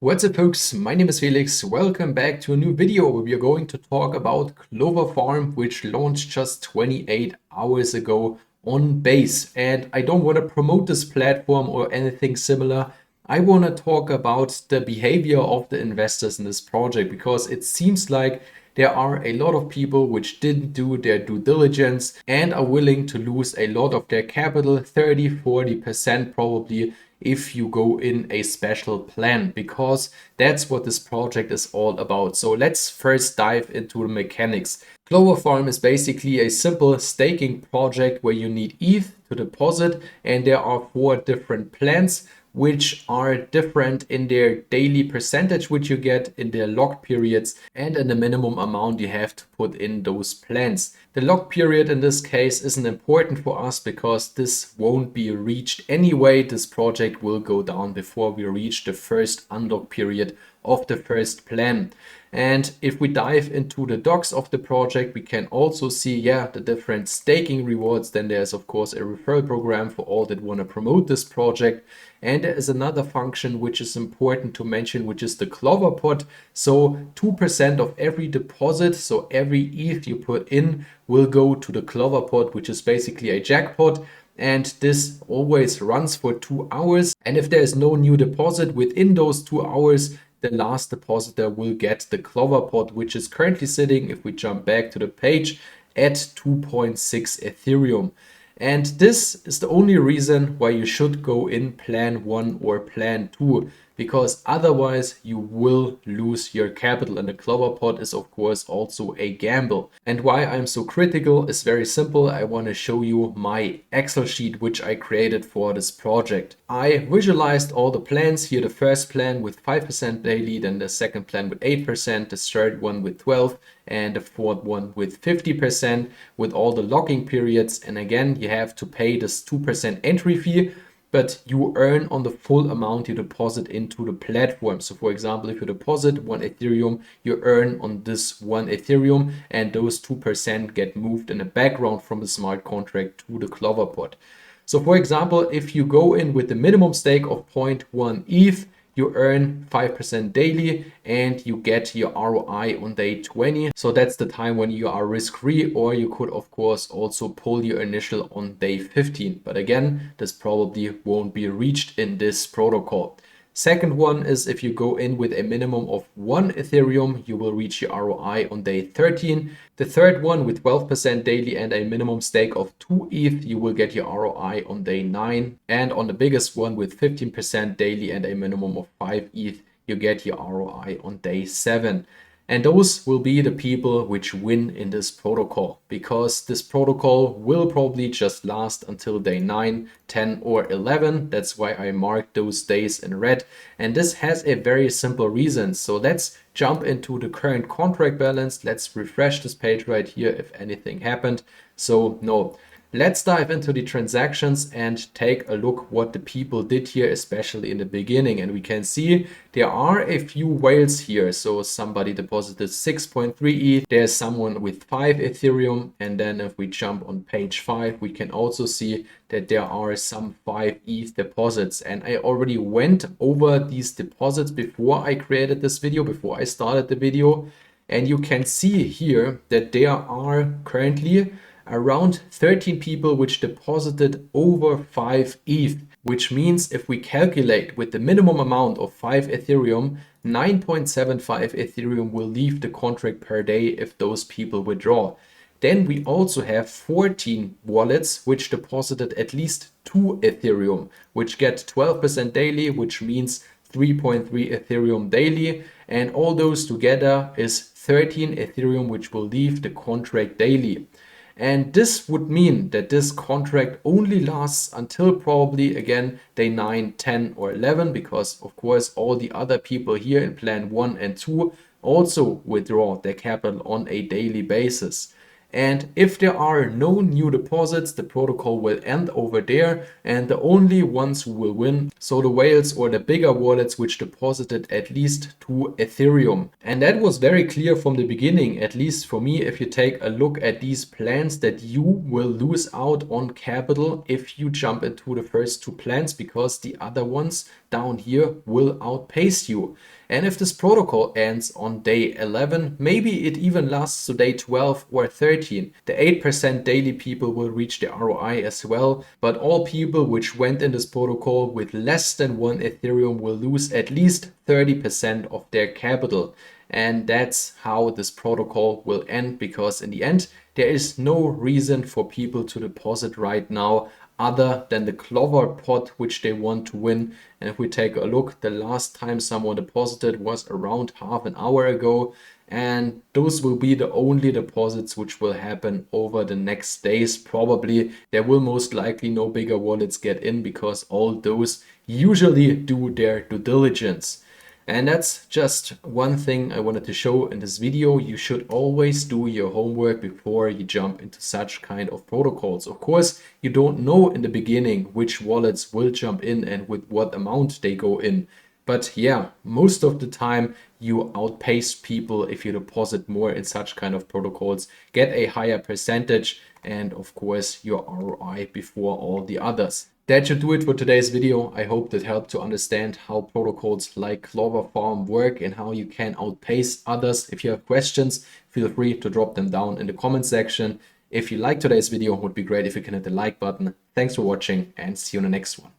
What's up folks, my name is Felix. Welcome back to a new video where we are going to talk about Clover Farm, which launched just 28 hours ago on Base. And I don't want to promote this platform or anything similar. I want to talk about the behavior of the investors in this project because it seems like there are a lot of people which didn't do their due diligence and are willing to lose a lot of their capital, 30-40% probably, if you go in a special plan, because that's what this project is all about. So let's first dive into the mechanics. Clover Farm is basically a simple staking project where you need ETH to deposit, and there are 4 different plans which are different in their daily percentage which you get, in their lock periods, and in the minimum amount you have to put in those plans. The lock period in this case isn't important for us because this won't be reached anyway. This project will go down before we reach the first unlock period of the first plan. And if we dive into the docs of the project, we can also see, the different staking rewards. Then there's of course a referral program for all that want to promote this project. And there is another function which is important to mention, which is the Clover pot. So 2% of every deposit, so every ETH you put in, will go to the Clover pot, which is basically a jackpot. And this always runs for 2 hours. And if there is no new deposit within those 2 hours, the last depositor will get the Clover pot, which is currently sitting, if we jump back to the page, at 2.6 Ethereum. And this is the only reason why you should go in plan 1 or plan 2, because otherwise you will lose your capital. And the Clover pot is of course also a gamble. And why I'm so critical is very simple. I want to show you my Excel sheet which I created for this project. I visualized all the plans here. The first plan with 5% daily, then the second plan with 8%, the third one with 12%, and the fourth one with 50%, with all the locking periods. And again, you have to pay this 2% entry fee, but you earn on the full amount you deposit into the platform. So for example, if you deposit 1 Ethereum, you earn on this 1 Ethereum, and those 2% get moved in the background from the smart contract to the Clover pot. So for example, if you go in with the minimum stake of 0.1 ETH, you earn 5% daily and you get your ROI on day 20. So that's the time when you are risk-free, or you could of course also pull your initial on day 15. But again, this probably won't be reached in this protocol. Second one is if you go in with a minimum of 1 Ethereum, you will reach your ROI on day 13. The third one with 12% daily and a minimum stake of 2 ETH, you will get your ROI on day 9. And on the biggest one with 15% daily and a minimum of 5 ETH, you get your ROI on day 7. And those will be the people which win in this protocol, because this protocol will probably just last until day 9, 10 or 11. That's why I marked those days in red. And this has a very simple reason. So let's jump into the current contract balance. Let's refresh this page right here if anything happened. So no. Let's dive into the transactions and take a look what the people did here, especially in the beginning. And we can see there are a few whales here. So somebody deposited 6.3 ETH. There's someone with 5 Ethereum. And then if we jump on page 5, we can also see that there are some 5 ETH deposits. And I already went over these deposits before I created this video, before I started the video. And you can see here that there are currently around 13 people which deposited over 5 ETH, which means if we calculate with the minimum amount of 5 Ethereum, 9.75 Ethereum will leave the contract per day if those people withdraw. Then we also have 14 wallets which deposited at least 2 Ethereum, which get 12% daily, which means 3.3 Ethereum daily. And all those together is 13 Ethereum which will leave the contract daily. And this would mean that this contract only lasts until probably again day 9, 10 or 11, because of course all the other people here in plan 1 and 2 also withdraw their capital on a daily basis. And if there are no new deposits, the protocol will end over there, and the only ones who will win, so the whales or the bigger wallets which deposited at least 2 Ethereum. And that was very clear from the beginning, at least for me, if you take a look at these plans, that you will lose out on capital if you jump into the first 2 plans, because the other ones down here will outpace you. And if this protocol ends on day 11, maybe it even lasts to day 12 or 13, the 8% daily people will reach the ROI as well. But all people which went in this protocol with less than 1 Ethereum will lose at least 30% of their capital. And that's how this protocol will end, because in the end, there is no reason for people to deposit right now other than the Clover pot which they want to win. And if we take a look, the last time someone deposited was around half an hour ago. And those will be the only deposits which will happen over the next days. Probably there will most likely no bigger wallets get in, because all those usually do their due diligence. And that's just one thing I wanted to show in this video. You should always do your homework before you jump into such kind of protocols. Of course, you don't know in the beginning which wallets will jump in and with what amount they go in. But yeah, most of the time you outpace people if you deposit more in such kind of protocols, get a higher percentage, and of course your ROI before all the others. That should do it for today's video. I hope that helped to understand how protocols like Clover Farm work and how you can outpace others. If you have questions, feel free to drop them down in the comment section. If you liked today's video, it would be great if you can hit the like button. Thanks for watching and see you in the next one.